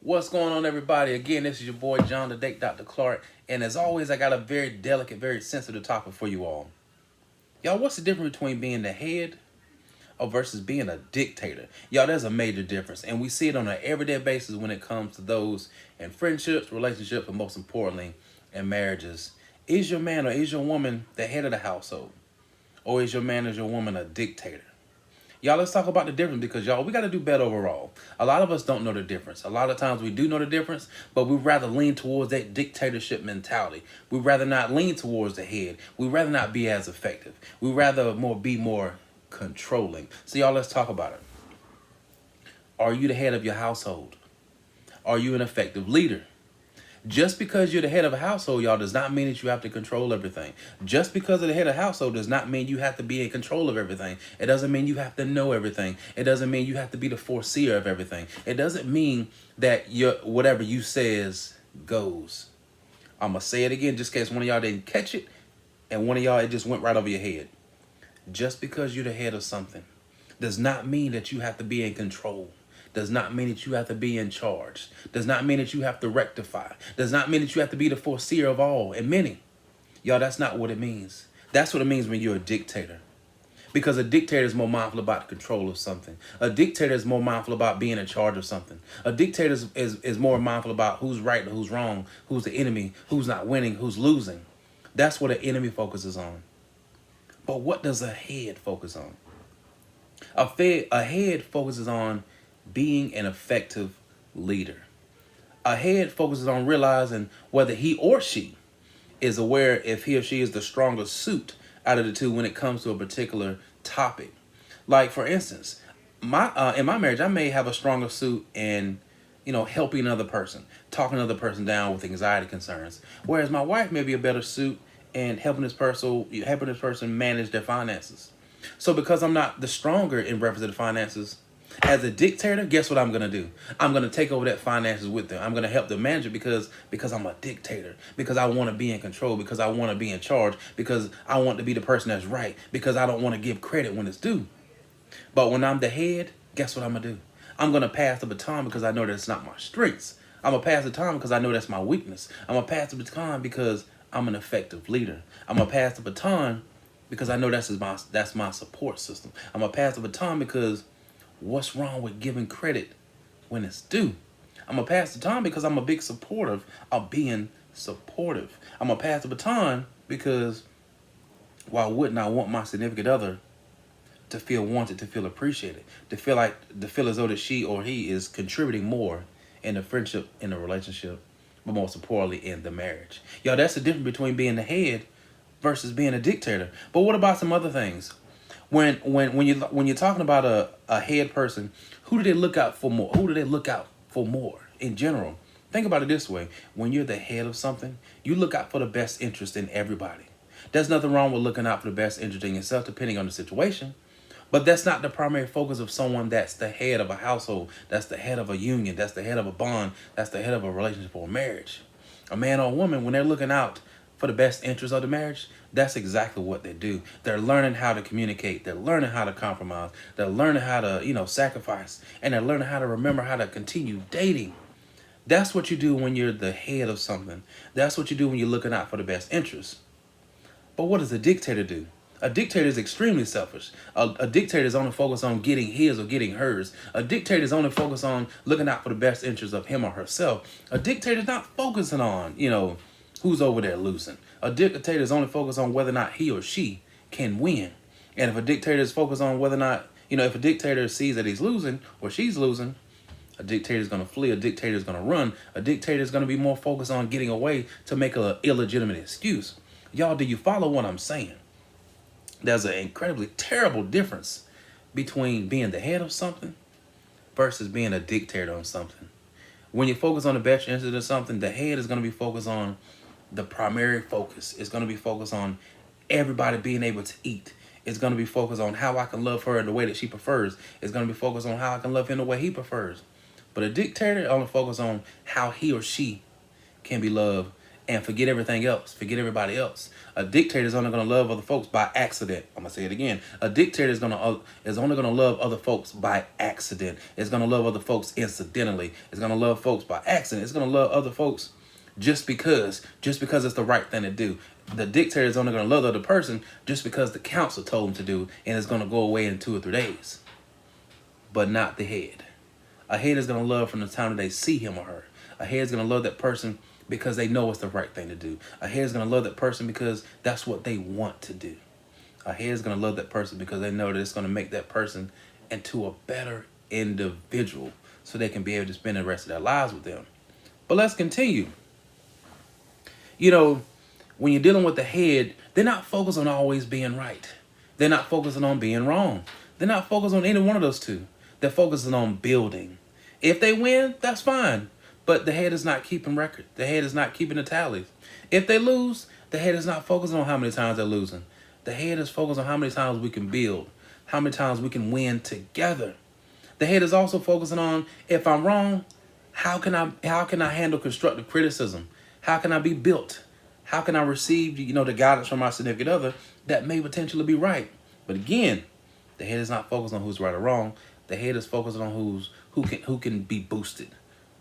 What's going on, everybody? Again, this is your boy John, the Dictator Clark, and as always, I got a very delicate, very sensitive topic for you all. Y'all, what's the difference between being the head or versus being a dictator? Y'all, there's a major difference, and we see it on an everyday basis when it comes to those in friendships, relationships, and most importantly, in marriages. Is your man or is your woman the head of the household, or is your man or your woman a dictator? Y'all, let's talk about the difference because, y'all, we got to do better overall. A lot of us don't know the difference. A lot of times we do know the difference, but we'd rather lean towards that dictatorship mentality. We'd rather not lean towards the head. We'd rather not be as effective. We'd rather be more controlling. So, y'all, let's talk about it. Are you the head of your household? Are you an effective leader? Just because you're the head of a household, y'all, does not mean that you have to control everything. Just because of the head of the household does not mean you have to be in control of everything. It doesn't mean you have to know everything. It doesn't mean you have to be the foreseer of everything. It doesn't mean that whatever you says goes. I'm going to say it again just in case one of y'all didn't catch it and one of y'all, it just went right over your head. Just because you're the head of something does not mean that you have to be in control. Does not mean that you have to be in charge. Does not mean that you have to rectify. Does not mean that you have to be the foreseer of all and many. Y'all, that's not what it means. That's what it means when you're a dictator. Because a dictator is more mindful about the control of something. A dictator is more mindful about being in charge of something. A dictator is more mindful about who's right and who's wrong, who's the enemy, who's not winning, who's losing. That's what an enemy focuses on. But what does a head focus on? A head focuses on being an effective leader. A head focuses on realizing whether he or she is aware if he or she is the stronger suit out of the two when it comes to a particular topic. Like, for instance, in my marriage, I may have a stronger suit in, helping another person, talking another person down with anxiety concerns, whereas my wife may be a better suit in helping this person manage their finances. So because I'm not the stronger in reference to the finances, as a dictator, guess what I'm going to do? I'm going to take over that finances with them. I'm going to help them manage it because I'm a dictator, because I want to be in control, because I want to be in charge, because I want to be the person that's right, because I don't want to give credit when it's due. But when I'm the head, guess what I'm going to do? I'm going to pass the baton because I know that's not my strengths. I'm going to pass the baton because I know that's my weakness. I'm going to pass the baton because I'm an effective leader. I'm going to pass the baton because I know that's my support system. I'm going to pass the baton because what's wrong with giving credit when it's due? I'm going to pass the baton because I'm a big supporter of being supportive. I'm going to pass the baton because why wouldn't I want my significant other to feel wanted, to feel appreciated, to feel as though that she or he is contributing more in the friendship, in the relationship, but most importantly in the marriage. Y'all, that's the difference between being the head versus being a dictator. But what about some other things? When you're talking about a head person, who do they look out for more? Who do they look out for more in general? Think about it this way. When you're the head of something, you look out for the best interest in everybody. There's nothing wrong with looking out for the best interest in yourself, depending on the situation. But that's not the primary focus of someone that's the head of a household, that's the head of a union, that's the head of a bond, that's the head of a relationship or a marriage. A man or a woman, when they're looking out for the best interest of the marriage, that's exactly what they do. They're learning how to communicate. They're learning how to compromise. They're learning how to, sacrifice. And they're learning how to remember how to continue dating. That's what you do when you're the head of something. That's what you do when you're looking out for the best interest. But what does a dictator do? A dictator is extremely selfish. A dictator is only focused on getting his or getting hers. A dictator is only focused on looking out for the best interest of him or herself. A dictator is not focusing on, who's over there losing. A dictator is only focused on whether or not he or she can win. And if a dictator is focused on whether or not, if a dictator sees that he's losing or she's losing, a dictator is going to flee. A dictator is going to run. A dictator is going to be more focused on getting away to make an illegitimate excuse. Y'all, do you follow what I'm saying? There's an incredibly terrible difference between being the head of something versus being a dictator on something. When you focus on the best interest of something, the head is going to be focused on the primary focus. It's going to be focused on everybody being able to eat. It's going to be focused on how I can love her in the way that she prefers. It's going to be focused on how I can love him the way he prefers. But a dictator only focuses on how he or she can be loved and forget everything else, forget everybody else. A dictator is only going to love other folks by accident. I'm going to say it again. A dictator is only going to love other folks by accident. It's going to love other folks incidentally. It's going to love folks by accident. It's going to love other folks just because it's the right thing to do. The dictator is only going to love the other person just because the council told him to do, and it's going to go away in 2 or 3 days. But not the head. A head is going to love from the time that they see him or her. A head is going to love that person because they know it's the right thing to do. A head is going to love that person because that's what they want to do. A head is going to love that person because they know that it's going to make that person into a better individual so they can be able to spend the rest of their lives with them. But let's continue. You know, when you're dealing with the head, they're not focused on always being right. They're not focusing on being wrong. They're not focused on any one of those two. They're focusing on building. If they win, that's fine. But the head is not keeping record. The head is not keeping the tallies. If they lose, the head is not focusing on how many times they're losing. The head is focused on how many times we can build, how many times we can win together. The head is also focusing on, if I'm wrong, how can I handle constructive criticism? How can I be built? How can I receive, the guidance from my significant other that may potentially be right? But again, the head is not focused on who's right or wrong. The head is focused on who can be boosted.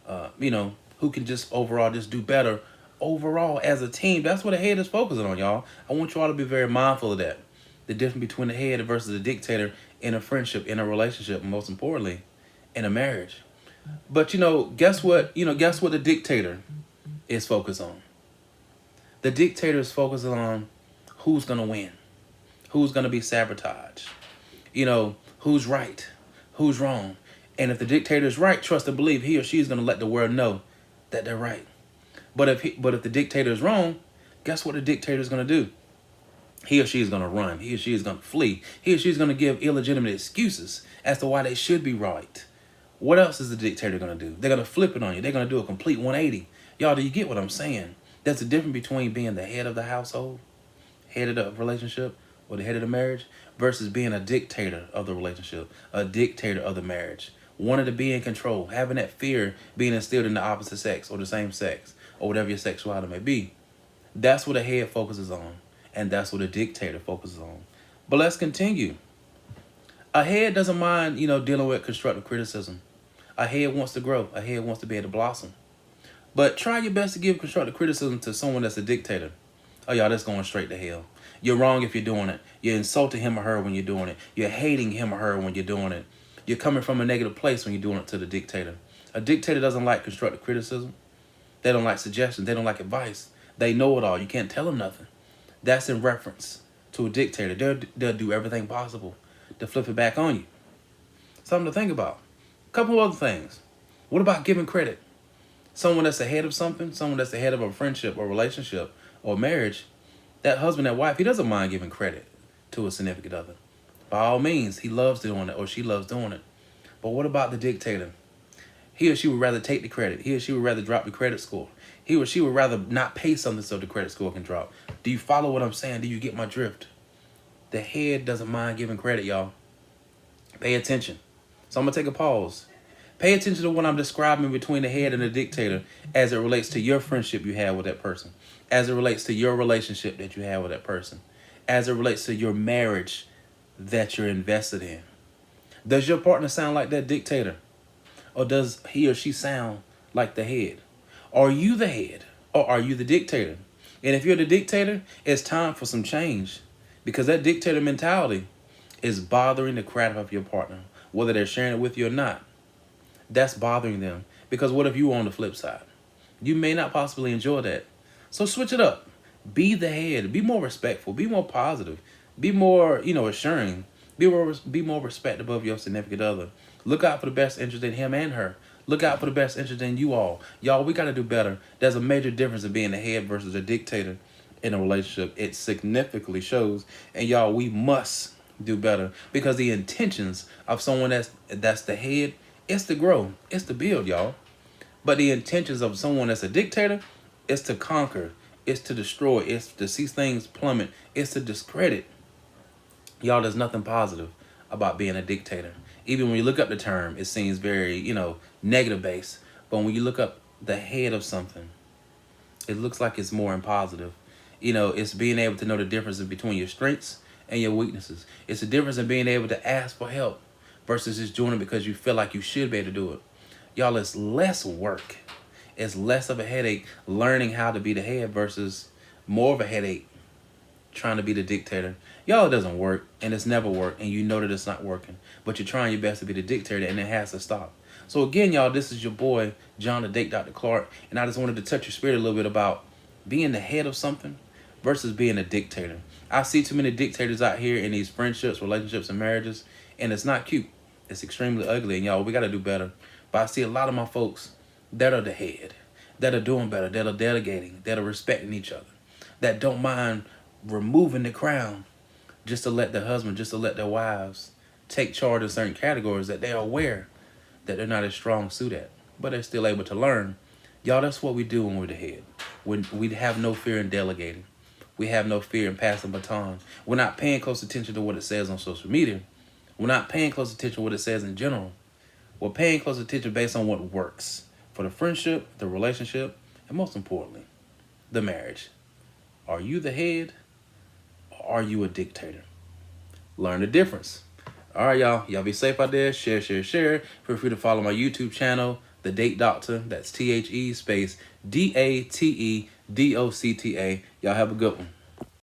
Who can just overall just do better overall as a team. That's what the head is focusing on, y'all. I want you all to be very mindful of that. The difference between the head versus the dictator in a friendship, in a relationship, and most importantly, in a marriage. But guess what? Guess what the dictator is focused on? The dictator is focused on who's gonna win, who's gonna be sabotaged, who's right, who's wrong. And if the dictator is right, trust and believe he or she is going to let the world know that they're right. But if the dictator is wrong, guess what the dictator is going to do? He or she is going to run. He or she is going to flee. He or she is going to give illegitimate excuses as to why they should be right. What else is the dictator going to do? They're going to flip it on you. They're going to do a complete 180. Y'all, do you get what I'm saying? There's a difference between being the head of the household, head of the relationship, or the head of the marriage, versus being a dictator of the relationship, a dictator of the marriage. Wanting to be in control, having that fear being instilled in the opposite sex or the same sex or whatever your sexuality may be. That's what a head focuses on, and that's what a dictator focuses on. But let's continue. A head doesn't mind, dealing with constructive criticism. A head wants to grow. A head wants to be able to blossom. But try your best to give constructive criticism to someone that's a dictator. Oh, y'all, that's going straight to hell. You're wrong if you're doing it. You're insulting him or her when you're doing it. You're hating him or her when you're doing it. You're coming from a negative place when you're doing it to the dictator. A dictator doesn't like constructive criticism. They don't like suggestions. They don't like advice. They know it all. You can't tell them nothing. That's in reference to a dictator. They'll do everything possible to flip it back on you. Something to think about. A couple other things. What about giving credit? Someone that's ahead of something, someone that's ahead of a friendship or relationship or marriage, that husband, that wife, he doesn't mind giving credit to a significant other. By all means, he loves doing it or she loves doing it. But what about the dictator? He or she would rather take the credit. He or she would rather drop the credit score. He or she would rather not pay something so the credit score can drop. Do you follow what I'm saying? Do you get my drift? The head doesn't mind giving credit, y'all. Pay attention. So I'm going to take a pause. Pay attention to what I'm describing between the head and the dictator as it relates to your friendship you have with that person, as it relates to your relationship that you have with that person, as it relates to your marriage that you're invested in. Does your partner sound like that dictator? Or does he or she sound like the head? Are you the head or are you the dictator? And if you're the dictator, it's time for some change, because that dictator mentality is bothering the crap out of your partner, whether they're sharing it with you or not. That's bothering them, because what if you were on the flip side? You may not possibly enjoy that. So switch it up. Be the head. Be more respectful. Be more positive. Be more, assuring. Be more respectable of your significant other. Look out for the best interest in him and her. Look out for the best interest in you all. Y'all, we got to do better. There's a major difference in being the head versus a dictator in a relationship. It significantly shows. And y'all, we must do better, because the intentions of someone that's the head, it's to grow. It's to build, y'all. But the intentions of someone that's a dictator is to conquer. It's to destroy. It's to see things plummet. It's to discredit. Y'all, there's nothing positive about being a dictator. Even when you look up the term, it seems very, negative based. But when you look up the head of something, It looks like it's more in positive. You know, it's being able to know the difference between your strengths and your weaknesses. It's the difference in being able to ask for help versus just doing it because you feel like you should be able to do it. Y'all, it's less work. It's less of a headache learning how to be the head versus more of a headache trying to be the dictator. Y'all, it doesn't work, and it's never worked, and you know that it's not working. But you're trying your best to be the dictator, and it has to stop. So again, y'all, this is your boy, John the Dictator Clark, and I just wanted to touch your spirit a little bit about being the head of something versus being a dictator. I see too many dictators out here in these friendships, relationships, and marriages, and it's not cute. It's extremely ugly, and y'all, we got to do better. But I see a lot of my folks that are the head, that are doing better, that are delegating, that are respecting each other, that don't mind removing the crown just to let their husband, just to let their wives take charge of certain categories that they are aware that they're not as strong suit at, but they're still able to learn. Y'all, that's what we do when we're the head. When we have no fear in delegating. We have no fear in passing baton. We're not paying close attention to what it says on social media. We're not paying close attention to what it says in general. We're paying close attention based on what works for the friendship, the relationship, and most importantly, the marriage. Are you the head? Or are you a dictator? Learn the difference. All right, y'all. Y'all be safe out there. Share, share, share. Feel free to follow my YouTube channel, The Date Doctor. That's THE space DATEDOCTA. Y'all have a good one.